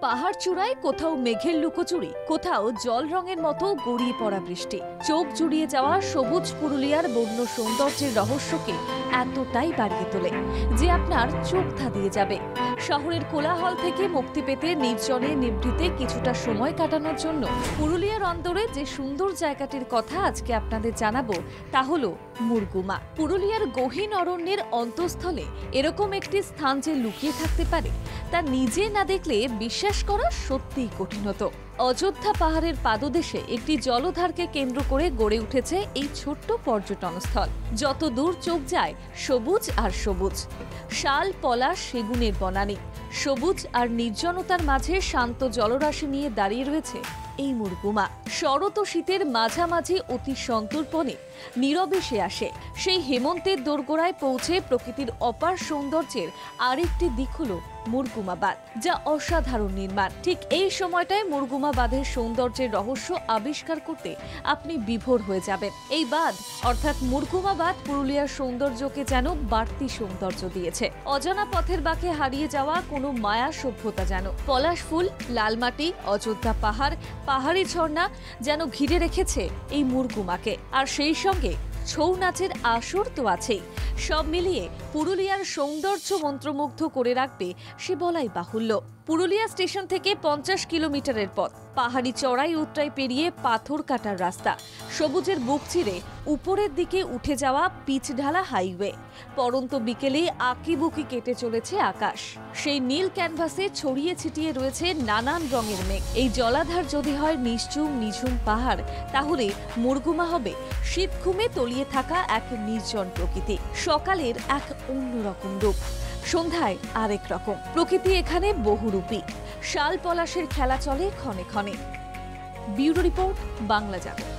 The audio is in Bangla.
পাহাড় চূড়ায় কোথাও মেঘের লুকোচুরি, কোথাও জল রঙের মতো গড়িয়ে পড়া বৃষ্টি, চোখ জুড়িয়ে যাওয়া সবুজ পুরুলিয়ার বন্য সৌন্দর্যের রহস্যকে এতটাই বাড়িয়ে তোলে যে আপনার চোখ ধাঁধিয়ে যাবে। শহরের কোলাহল থেকে মুক্তি পেতে নির্জনে নিভৃতে কিছুটা সময় কাটানোর জন্য পুরুলিয়ার অন্তরে যে সুন্দর জায়গাটির কথা আজকে আপনাদের জানাবো তা হলো মুরগুমা। পুরুলিয়ার গহীন অরণ্যের অন্তঃস্থলে এরকম একটি স্থান যে লুকিয়ে থাকতে পারে তা নিজে না দেখলে বিশ্বাস করা সত্যিই কঠিন হতো। অযোধ্যা পাহাড়ের পাদদেশে একটি জলধারকে কেন্দ্র করে গড়ে উঠেছে এই ছোট্ট পর্যটনস্থল। যত দূর চোখ যায় সবুজ আর সবুজ, শাল পলাশ সেগুনের বনানী, সবুজ আর নির্জনতার মাঝে শান্ত জলরাশি নিয়ে দাঁড়িয়ে রয়েছে এই মুরগুমা। শরৎ ও শীতের মাঝামাঝি অতি সন্তর্পণে নীরবে সে আসে সেই হেমন্তের দোরগোড়ায় পৌঁছে প্রকৃতির অপার সৌন্দর্যের আরেকটি দিক হলো মুরগুমা বাঁধ, যা অসাধারণ নির্মাণ। ঠিক এই সময়টায় মুরগুমা বাঁধের সৌন্দর্যের রহস্য আবিষ্কার করতে আপনি বিভোর হয়ে যাবেন। এই বাঁধ অর্থাৎ মুরগুমা বাঁধ পুরুলিয়ার সৌন্দর্যকে যেন বাড়তি সৌন্দর্য দিয়েছে। অজানা পথের বাঁকে হারিয়ে যাওয়া কোনো মায়া সভ্যতা যেন পলাশ ফুল, লাল মাটি, অযোধ্যা পাহাড়, পাহাড়ি ঝর্ণা যেন ঘিরে রেখেছে এই মুরগুমাকে। আর সেই সঙ্গে ছৌ নাচের আসর তো আছেই। সব মিলিয়ে পুরুলিয়ার সৌন্দর্য মন্ত্রমুগ্ধ করে রাখবে সে বলাই বাহুল্য। পুরুলিয়া স্টেশন থেকে 50 কিলোমিটারের পথ, পাহাড়ি চড়াই উতরাই পেরিয়ে পাথর কাটার রাস্তা, সবুজের বুক চিরে উপরের দিকে উঠে যাওয়া পিচ ঢালা হাইওয়ে। পরন্ত বিকেলে আঁকিবুকি কেটে চলেছে আকাশ। সেই নীল ক্যানভাসে ছড়িয়ে ছিটিয়ে রয়েছে নানান রঙের মেঘ। এই জলাধার যদি হয় নিশ্চুম নিঝুম পাহাড়, তাহলে মুরগুমা হবে শীত ঘুমে তলিয়ে থাকা এক নির্জন প্রকৃতি। সকালের এক অন্যরকম রূপ, সন্ধ্যায় আরেক রকম। প্রকৃতি এখানে বহুরূপী। শাল পলাশের খেলা চলে ক্ষণে ক্ষণে। ব্যুরো রিপোর্ট, বাংলা জাগরণ।